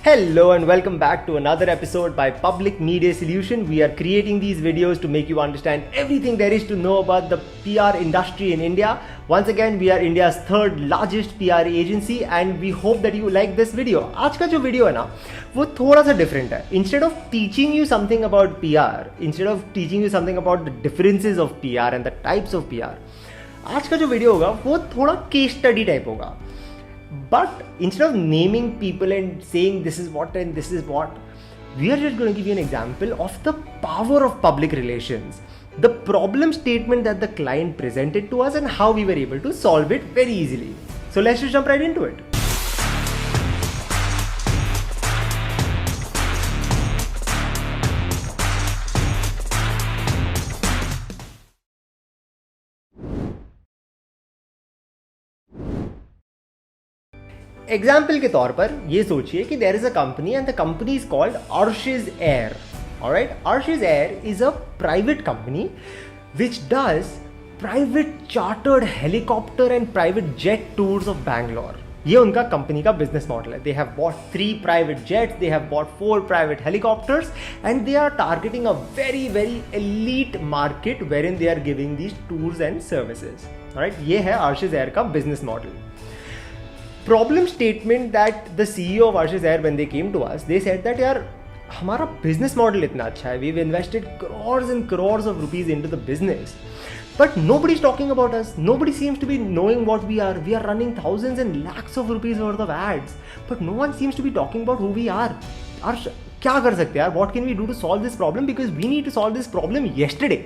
Hello and welcome back to another episode by Public Media Solution. We are creating these videos to make you understand everything there is to know about the PR industry in India. Once again, we are India's third largest PR agency and we hope that you like this video. आज का जो video है ना वो थोड़ा सा different है. Instead of teaching you something about PR, instead of teaching you something about the differences of PR and the types of PR, आज का जो वीडियो होगा वो थोड़ा केस स्टडी टाइप होगा. But instead of naming people and saying this is what and this is what, we are just going to give you an example of the power of public relations, the problem statement that the client presented to us and how we were able to solve it very easily. So let's just jump right into it. Example के तौर पर ये सोचिए कि there is a company and the company is called अर्शिज air. Alright, अर्शिज air is a private company which does private chartered helicopter and private jet tours of Bangalore. ये उनका कंपनी का बिजनेस मॉडल है. They have bought 3 private jets, they have bought 4 private helicopters and they are targeting a very very elite market where in they are giving these tours and services. Alright, ये है अर्शिज Air का business model. Problem statement that the CEO of Ashish Air, when they came to us, they said that यार हमारा business model इतना अच्छा है, we've invested crores and crores of rupees into the business, but nobody's talking about us. Nobody seems to be knowing what we are. We are running thousands and lakhs of rupees worth of ads, but no one seems to be talking about who we are. Arsh, क्या कर सकते हैं यार? What can we do to solve this problem? Because we need to solve this problem yesterday.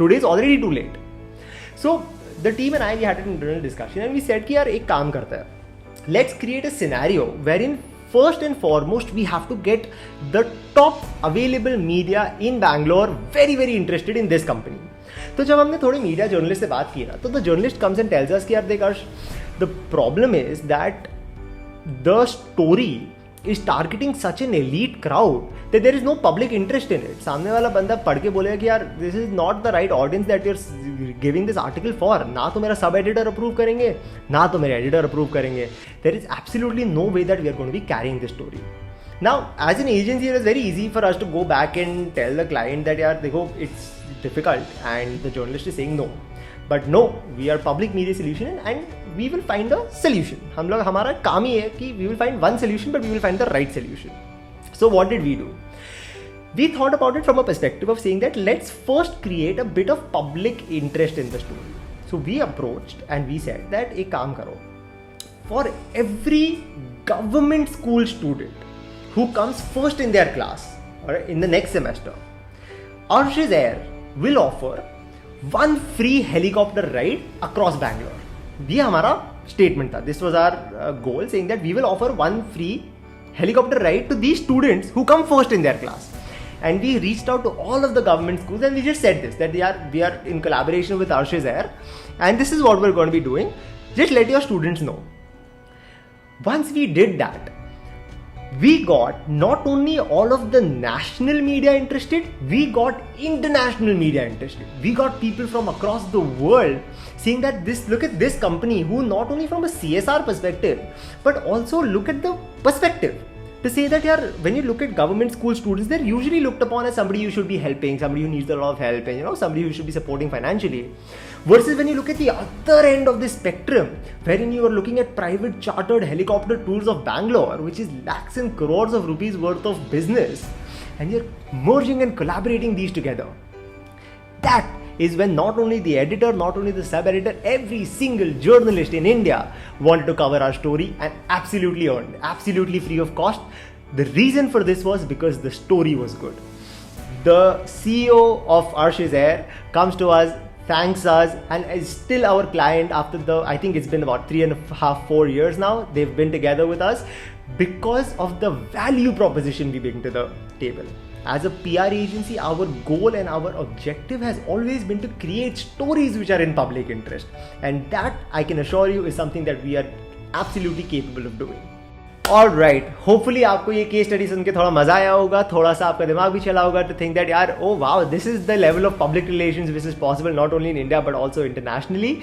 Today is already too late. So the team and I, we had an internal discussion and we said कि यार एक काम करते हैं. Let's create a scenario wherein first and foremost we have to get the top available media in Bangalore very very interested in this company. तो जब हमने थोड़े मीडिया जर्नलिस्ट से बात की ना तो the journalist comes and tells us कि यार देख अर्श, the problem is that the story is targeting such an elite crowd that there is no public interest in it. सामने वाला बंदा पढ़ के बोलेगा कि यार this is not the right audience that you're giving this article for. ना तो मेरा सब एडिटर अप्रूव करेंगे ना तो मेरे एडिटर अप्रूव करेंगे. There is absolutely no way that we are going to be carrying this story. Now as an agency it is very easy for us to go back and tell the client that यार देखो it's difficult and the journalist is saying no. But no, we are public media solution and we will find a solution. हम लोग हमारा काम ही है कि we will find one solution but we will find the right solution. So what did we do? We thought about it from a perspective of saying that let's first create a bit of public interest in the story. So we approached and we said that एक काम करो, for every government school student who comes first in their class or in the next semester, Ashish Air will offer one free helicopter ride across Bangalore. ये हमारा statement था. This was our goal, saying that we will offer one free helicopter ride to these students who come first in their class. And we reached out to all of the government schools and we just said this, that we are in collaboration with Ashish Air and this is what we're going to be doing. Just let your students know. Once we did that, we got not only all of the national media interested, we got international media interested. We got people from across the world saying that look at this company who not only from a CSR perspective, but also look at the perspective. To say that yaar, when you look at government school students, they're usually looked upon as somebody you should be helping, somebody who needs a lot of help and somebody who should be supporting financially. Versus when you look at the other end of the spectrum, wherein you are looking at private chartered helicopter tours of Bangalore, which is lakhs and crores of rupees worth of business, and you're merging and collaborating these together. That is when not only the editor, not only the sub-editor, every single journalist in India wanted to cover our story and absolutely earned, absolutely free of cost. The reason for this was because the story was good. The CEO of Ashish Air comes to us, thanks us and is still our client after I think it's been about 3.5, 4 years now. They've been together with us because of the value proposition we bring to the table. As a PR agency, our goal and our objective has always been to create stories which are in public interest. And that, I can assure you, is something that we are absolutely capable of doing. Alright, hopefully आपको ये case study सुन के थोड़ा मजा आया होगा, थोड़ा सा आपका दिमाग भी चला होगा टू थिंक दैट यार oh wow this is the level of public relations which is possible not only in India but also internationally.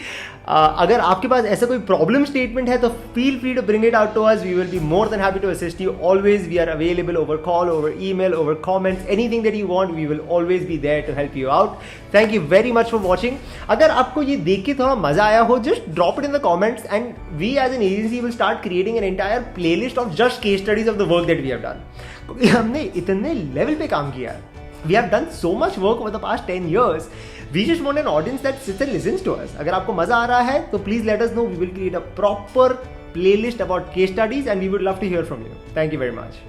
अगर आपके पास ऐसा कोई प्रॉब्लम स्टेटमेंट है तो feel free to bring it out to us. We will be more than happy to assist you. Always we are available over call, over email, over comments, anything that you want we will always be there to help you out. Thank you very much for watching. अगर आपको ये देख के थोड़ा मजा आया हो, just drop it in the comments and we as an agency will start creating an entire playlist of just case studies of the work that we have done. क्योंकि हमने इतने लेवल पे काम किया है. We have done so much work over the past 10 years. We just want an audience that sits and listens to us. अगर आपको मजा आ रहा है तो please let us know. We will create a proper playlist about case studies and we would love to hear from you. Thank you very much.